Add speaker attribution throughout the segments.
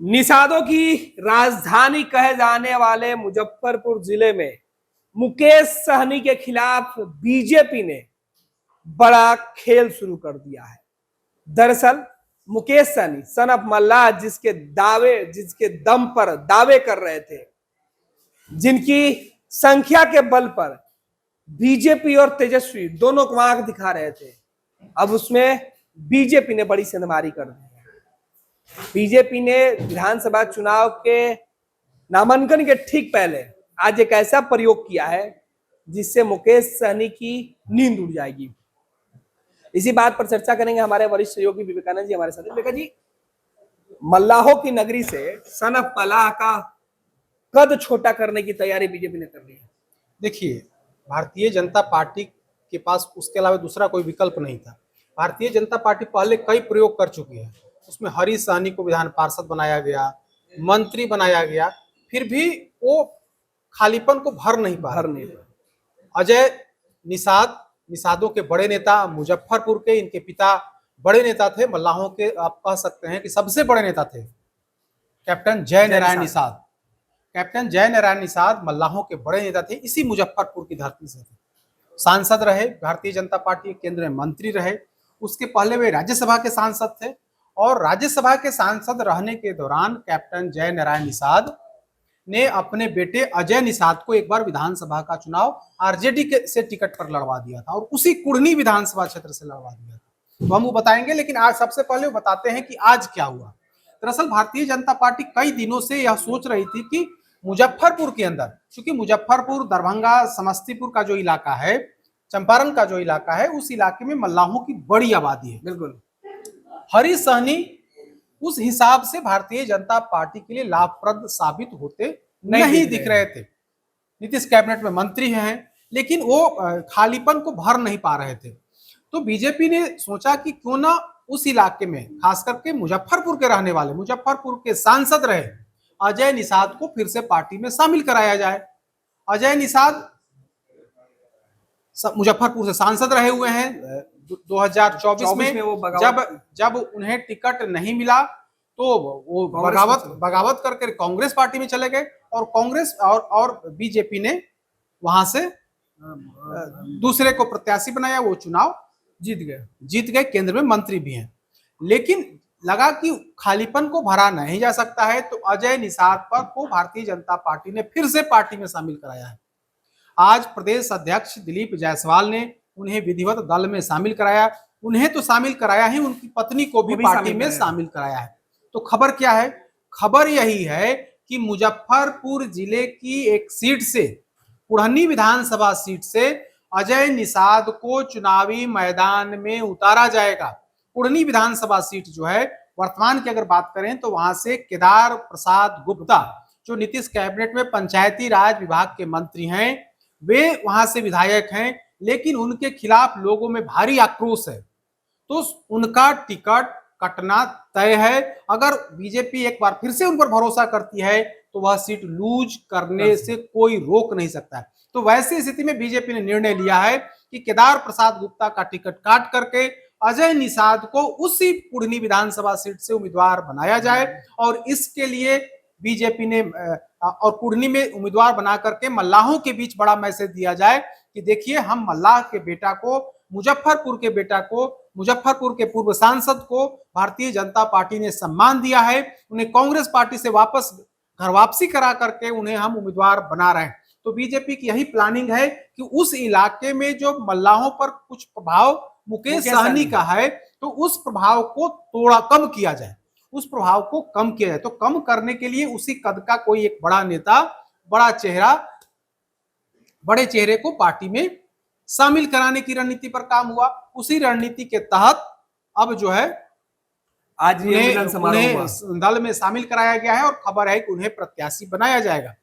Speaker 1: निषादों की राजधानी कहे जाने वाले मुजफ्फरपुर जिले में मुकेश सहनी के खिलाफ बीजेपी ने बड़ा खेल शुरू कर दिया है। दरअसल मुकेश सहनी सन ऑफ मल्लाह जिसके दम पर दावे कर रहे थे, जिनकी संख्या के बल पर बीजेपी और तेजस्वी दोनों को आंख दिखा रहे थे, अब उसमें बीजेपी ने बड़ी सेंधमारी कर दी है। बीजेपी ने विधानसभा चुनाव के नामांकन के ठीक पहले आज एक ऐसा प्रयोग किया है जिससे मुकेश सहनी की नींद उड़ जाएगी। इसी बात पर चर्चा करेंगे हमारे वरिष्ठ सहयोगी विवेकानंद जी हमारे साथ। विवेका जी, मल्लाहों की नगरी से सन ऑफ मल्लाह का कद छोटा करने की तैयारी बीजेपी ने कर ली है।
Speaker 2: देखिए, भारतीय जनता पार्टी के पास उसके अलावा दूसरा कोई विकल्प नहीं था। भारतीय जनता पार्टी पहले कई प्रयोग कर चुकी है। उसमें हरीश सहनी को विधान पार्षद बनाया गया, मंत्री बनाया गया, फिर भी वो खालीपन को भर नहीं पा अजय निषादों के बड़े नेता, मुजफ्फरपुर के इनके पिता बड़े नेता थे, मल्लाहों के आप कह सकते हैं कि सबसे बड़े नेता थे कैप्टन जय नारायण निषाद। कैप्टन जय नारायण निषाद मल्लाहों के बड़े नेता थे, इसी मुजफ्फरपुर की धरती से थे। सांसद रहे, भारतीय जनता पार्टी के केंद्र में मंत्री रहे, उसके पहले वे राज्यसभा के सांसद थे और राज्यसभा के सांसद रहने के दौरान कैप्टन जय नारायण निषाद ने अपने बेटे अजय निषाद को एक बार विधानसभा का चुनाव आरजेडी से टिकट पर लड़वा दिया था और उसी कुढ़नी विधानसभा क्षेत्र से लड़वा दिया था। तो हम वो बताएंगे, लेकिन आज सबसे पहले वो बताते हैं कि आज क्या हुआ। दरअसल भारतीय जनता पार्टी कई दिनों से यह सोच रही थी कि मुजफ्फरपुर के अंदर, क्योंकि मुजफ्फरपुर, दरभंगा, समस्तीपुर का जो इलाका है, चंपारण का जो इलाका है, उस इलाके में मल्लाहों की बड़ी आबादी है।
Speaker 1: बिल्कुल,
Speaker 2: हरीश सहनी उस हिसाब से भारतीय जनता पार्टी के लिए लाभप्रद साबित होते नहीं दिख रहे थे। नीतीश कैबिनेट में मंत्री हैं, लेकिन वो खालीपन को भर नहीं पा रहे थे। तो बीजेपी ने सोचा कि क्यों ना उस इलाके में, खास करके मुजफ्फरपुर के रहने वाले, मुजफ्फरपुर के सांसद रहे अजय निषाद को फिर से पार्टी में शामिल कराया जाए। अजय निषाद मुजफ्फरपुर से सांसद रहे हुए हैं। 2024 में जब उन्हें टिकट नहीं मिला तो वो बगावत करके कांग्रेस पार्टी में चले गए और कांग्रेस और बीजेपी ने वहां से दूसरे को प्रत्याशी बनाया, वो चुनाव जीत गए, केंद्र में मंत्री भी हैं। लेकिन लगा कि खालीपन को भरा नहीं जा सकता है, तो अजय निषाद पर को भारतीय जनता पार्टी ने फिर से पार्टी में शामिल कराया है। आज प्रदेश अध्यक्ष दिलीप जायसवाल ने उन्हें विधिवत दल में शामिल कराया। उन्हें तो शामिल कराया ही, उनकी पत्नी को भी पार्टी में शामिल कराया है। तो खबर क्या है? खबर यही है कि मुजफ्फरपुर जिले की एक सीट से, कुढ़नी विधानसभा सीट से अजय निषाद को चुनावी मैदान में उतारा जाएगा। कुढ़नी विधानसभा सीट जो है, वर्तमान की अगर बात करें तो वहां से केदार प्रसाद गुप्ता, जो नीतीश कैबिनेट में पंचायती राज विभाग के मंत्री हैं, वे वहां से विधायक हैं, लेकिन उनके खिलाफ लोगों में भारी आक्रोश है, तो उनका टिकट कटना तय है। अगर बीजेपी एक बार फिर से उन पर भरोसा करती है तो वह सीट लूज करने से कोई रोक नहीं सकता है। तो वैसी स्थिति में बीजेपी ने निर्णय लिया है कि केदार प्रसाद गुप्ता का टिकट काट करके अजय निषाद को उसी कुढ़नी विधानसभा सीट से उम्मीदवार बनाया जाए और इसके लिए बीजेपी ने और कुढ़नी में उम्मीदवार बना करके मल्लाहों के बीच बड़ा मैसेज दिया जाए कि देखिए, हम मल्लाह के बेटा को, मुजफ्फरपुर के बेटा को, मुजफ्फरपुर के पूर्व सांसद को भारतीय जनता पार्टी ने सम्मान दिया है, उन्हें कांग्रेस पार्टी से वापस घर वापसी करा करके उन्हें हम उम्मीदवार बना रहे हैं। तो बीजेपी की यही प्लानिंग है कि उस इलाके में जो मल्लाहों पर कुछ प्रभाव मुकेश सहनी का है, तो उस प्रभाव को थोड़ा कम किया जाए, उस प्रभाव को कम किया जाए। तो कम करने के लिए उसी कद का कोई एक बड़ा नेता, बड़ा चेहरा, बड़े चेहरे को पार्टी में शामिल कराने की रणनीति पर काम हुआ। उसी रणनीति के तहत अब जो है आज उन्हें दल में शामिल कराया गया है और खबर है कि उन्हें प्रत्याशी बनाया जाएगा।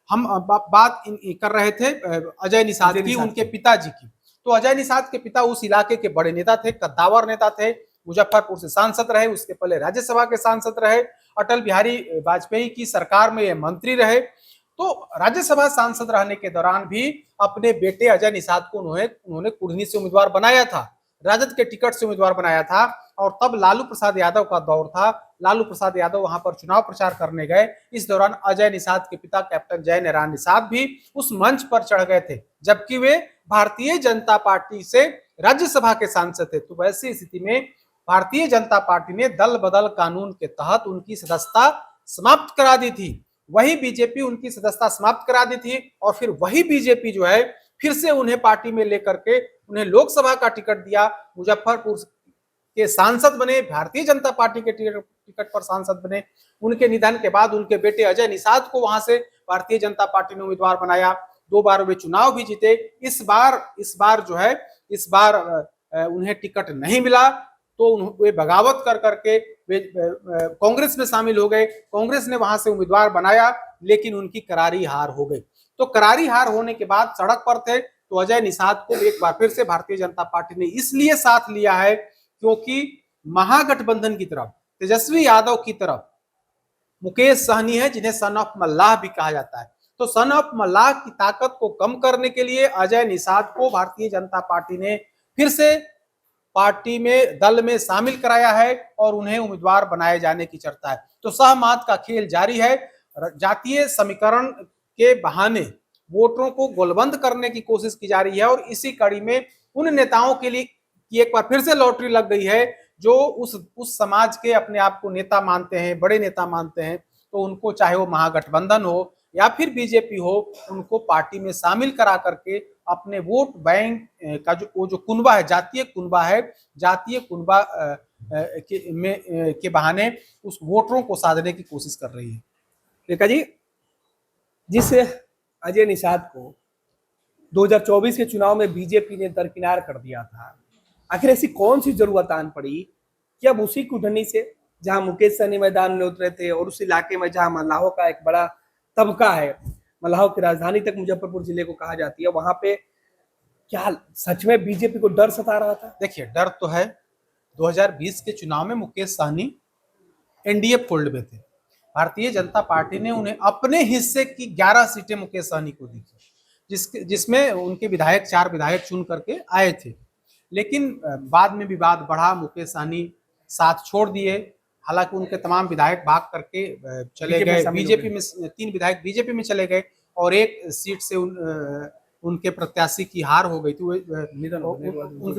Speaker 2: हम बात कर रहे थे अजय निषाद की, उनके पिताजी की। तो अजय निषाद के पिता उस इलाके के बड़े नेता थे, कद्दावर नेता थे, मुजफ्फरपुर से सांसद रहे, उसके पहले राज्यसभा के सांसद रहे, अटल बिहारी वाजपेयी की सरकार में ये मंत्री रहे। तो राज्यसभा सांसद रहने के दौरान भी अपने बेटे अजय निषाद को उन्होंने कुढ़नी से उम्मीदवार बनाया था, राजद के टिकट से उम्मीदवार बनाया था। और तब लालू प्रसाद यादव का दौर था, लालू प्रसाद यादव वहां पर चुनाव प्रचार करने गए। इस दौरान अजय निषाद के पिता कैप्टन जय नारायण निषाद भी उस मंच पर चढ़ गए थे, जबकि वे भारतीय जनता पार्टी से राज्यसभा के सांसद थे। तो वैसी स्थिति में भारतीय जनता पार्टी ने दल बदल कानून के तहत उनकी सदस्यता समाप्त करा दी थी। वही बीजेपी उनकी सदस्यता समाप्त करा दी थी और फिर वही बीजेपी जो है फिर से उन्हें पार्टी में लेकर के उन्हें लोकसभा का टिकट दिया, मुजफ्फरपुर के सांसद बने, भारतीय जनता पार्टी के टिकट पर सांसद बने। उनके निधन के बाद उनके बेटे अजय निषाद को वहां से भारतीय जनता पार्टी ने उम्मीदवार बनाया। 2 बार वे चुनाव भी जीते। इस बार जो है उन्हें टिकट नहीं मिला, तो वे बगावत कर करके वे कांग्रेस में शामिल हो गए। कांग्रेस ने वहां से उम्मीदवार बनाया, लेकिन उनकी करारी हार हो गई। तो करारी हार होने के बाद सड़क पर थे, तो अजय निषाद को एक बार फिर से भारतीय जनता पार्टी ने इसलिए साथ लिया है क्योंकि महागठबंधन की तरफ, तेजस्वी यादव की तरफ मुकेश सहनी है, जिन्हें सन ऑफ मल्लाह भी कहा जाता है। तो सन ऑफ मल्लाह की ताकत को कम करने के लिए अजय निषाद को भारतीय जनता पार्टी ने फिर से पार्टी में, दल में शामिल कराया है और उन्हें उम्मीदवार बनाए जाने की चर्चा है। तो सहमात का खेल जारी है। जातीय समीकरण के बहाने वोटरों को गोलबंद करने की कोशिश की जा रही है और इसी कड़ी में उन नेताओं के लिए कि एक बार फिर से लॉटरी लग गई है जो उस समाज के अपने आप को नेता मानते हैं, बड़े नेता मानते हैं। तो उनको, चाहे वो महागठबंधन हो या फिर बीजेपी हो, उनको पार्टी में शामिल करा करके अपने वोट बैंक का जो कुनबा है, जातीय कुनबा है, जातीय कुनबा के बहाने उस वोटरों को साधने की कोशिश कर रही है।
Speaker 1: रेखा जी, जिस अजय निषाद को 2024 के चुनाव में बीजेपी ने दरकिनार कर दिया था, आखिर ऐसी कौन सी जरूरत आन पड़ी कि अब उसी कुंडनी से, जहां मुकेश सहनी मैदान में उतरे थे और उस इलाके में जहां मल्लाहों का एक बड़ा तबका है, मल्लाहों की राजधानी तक मुजफ्फरपुर जिले को कहा जाती है, वहां पे क्या सच में बीजेपी को डर सता रहा था?
Speaker 2: देखिए, डर तो है। 2020 के चुनाव में मुकेश सहनी एनडीए फोल्ड में थे। भारतीय जनता पार्टी ने उन्हें अपने हिस्से की 11 सीटें मुकेश सहनी को दी थी, जिसमें उनके विधायक 4 विधायक चुन करके आए थे। लेकिन बाद में विवाद बढ़ा, मुकेश सहनी साथ छोड़ दिए। हालांकि उनके तमाम विधायक भाग करके चले गए बीजेपी में। 3 विधायक बीजेपी में चले गए और एक सीट से उनके प्रत्याशी की हार हो गई थी।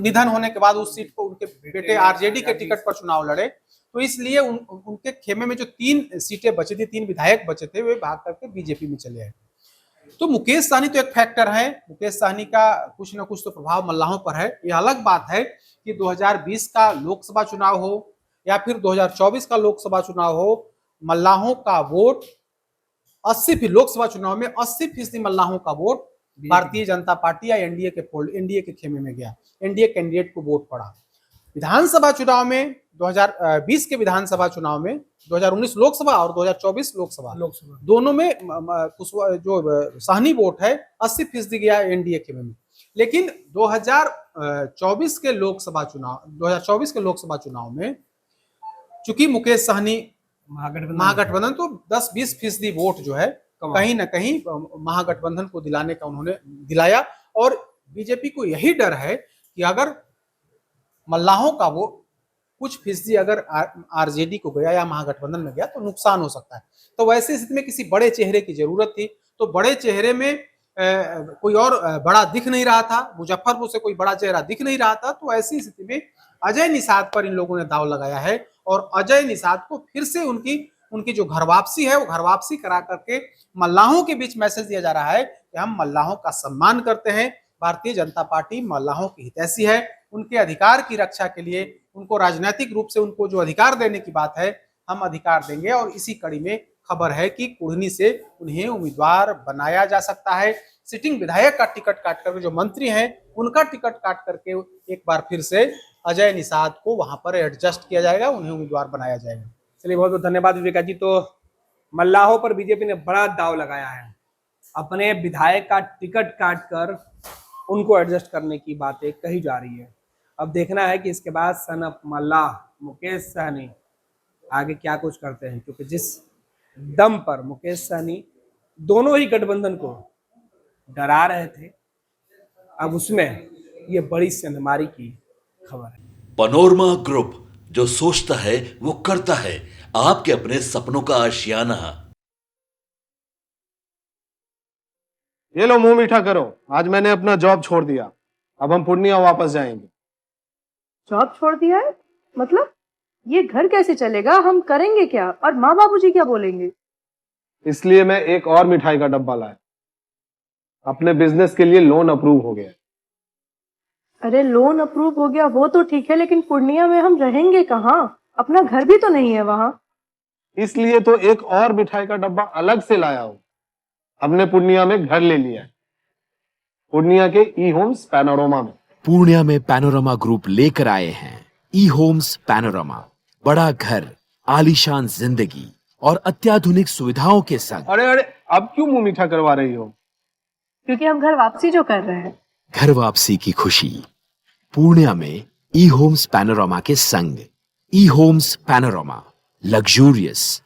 Speaker 2: निधन होने के बाद उस सीट को उनके बेटे आरजेडी के टिकट पर चुनाव लड़े। तो इसलिए उनके खेमे में जो 3 सीटें बची थी, 3 विधायक बचे थे, वे भाग करके बीजेपी में चले आए। तो मुकेश सहनी तो एक फैक्टर है। मुकेश सहनी का कुछ ना कुछ तो प्रभाव मल्लाहों पर है। यह अलग बात है कि 2020 का लोकसभा चुनाव हो या फिर 2024 का लोकसभा चुनाव हो, मल्लाहों का वोट 80, लोकसभा चुनाव में 80% मल्लाहों का वोट भारतीय जनता पार्टी या एनडीए के खेमे में गया। एनडीए कैंडिडेट को वोट पड़ा। विधानसभा चुनाव में 2020 के विधानसभा चुनाव में 2019 लोकसभा और 2024 लोकसभा दोनों में जो सहनी वोट है 80% गया एनडीए के में। लेकिन 2024 के लोकसभा चुनाव में चूंकि मुकेश सहनी महागठबंधन, तो 10-20% वोट जो है कहीं ना कहीं महागठबंधन को दिलाने का उन्होंने दिलाया। और बीजेपी को यही डर है कि अगर मल्लाहों का वो कुछ फीसदी अगर आरजेडी को गया या महागठबंधन में गया तो नुकसान हो सकता है। तो वैसे स्थिति में किसी बड़े चेहरे की जरूरत थी। तो बड़े चेहरे में कोई और बड़ा दिख नहीं रहा था, मुजफ्फरपुर से कोई बड़ा चेहरा दिख नहीं रहा था। तो ऐसी स्थिति में अजय निषाद पर इन लोगों ने दाव लगाया है और अजय निषाद को फिर से उनकी जो घर वापसी है वो घर वापसी करा करके मल्लाहों के बीच मैसेज दिया जा रहा है कि हम मल्लाहों का सम्मान करते हैं, भारतीय जनता पार्टी मल्लाहों की हितैषी है, उनके अधिकार की रक्षा के लिए उनको राजनीतिक रूप से उनको जो अधिकार देने की बात है हम अधिकार देंगे। और इसी कड़ी में खबर है कि कुढ़नी से उन्हें उम्मीदवार बनाया जा सकता है। सिटिंग विधायक का टिकट काट करके जो मंत्री हैं उनका टिकट काट करके एक बार फिर से अजय निषाद को वहां पर एडजस्ट किया जाएगा, उन्हें उम्मीदवार बनाया जाएगा।
Speaker 1: चलिए, बहुत बहुत धन्यवाद विवेका जी। तो मल्लाहों पर बीजेपी ने बड़ा दाव लगाया है, अपने विधायक का टिकट काट कर उनको एडजस्ट करने की बातें कही जा रही है। अब देखना है कि इसके बाद सन ऑफ मल्लाह मुकेश सहनी आगे क्या कुछ करते हैं, क्योंकि जिस दम पर मुकेश सहनी दोनों ही गठबंधन को डरा रहे थे, अब उसमें ये बड़ी सेंधमारी की खबर है।
Speaker 3: पनोरमा ग्रुप, जो सोचता है वो करता है। आपके अपने सपनों का आशियाना।
Speaker 4: ये लो मुंह मीठा करो, आज मैंने अपना जॉब छोड़ दिया। अब हम पूर्णिया वापस जाएंगे।
Speaker 5: जॉब छोड़ दिया है? मतलब ये घर कैसे चलेगा? हम करेंगे क्या? और माँ बाबूजी क्या बोलेंगे?
Speaker 4: इसलिए मैं एक और मिठाई का डब्बा लाया। अपने बिजनेस के लिए लोन अप्रूव हो गया।
Speaker 5: अरे लोन अप्रूव हो गया वो तो ठीक है, लेकिन पूर्णिया में हम रहेंगे कहाँ? अपना घर भी तो नहीं है वहाँ।
Speaker 4: इसलिए तो एक और मिठाई का डब्बा अलग से लाया हूं। हमने पूर्णिया में घर ले लिया है, पूर्णिया के ई होम्स पैनोरमा में।
Speaker 6: पूर्णिया में पैनोरमा ग्रुप लेकर आए हैं ई होम्स पैनोरमा। बड़ा घर, आलीशान जिंदगी और अत्याधुनिक सुविधाओं के संग।
Speaker 4: अरे अरे, अब क्यों मुंह मीठा करवा रही हो?
Speaker 5: क्योंकि हम घर वापसी जो कर रहे हैं।
Speaker 6: घर वापसी की खुशी पूर्णिया में ई होम्स पैनोरमा के संग। ई होम्स पैनोरमा, लग्जूरियस,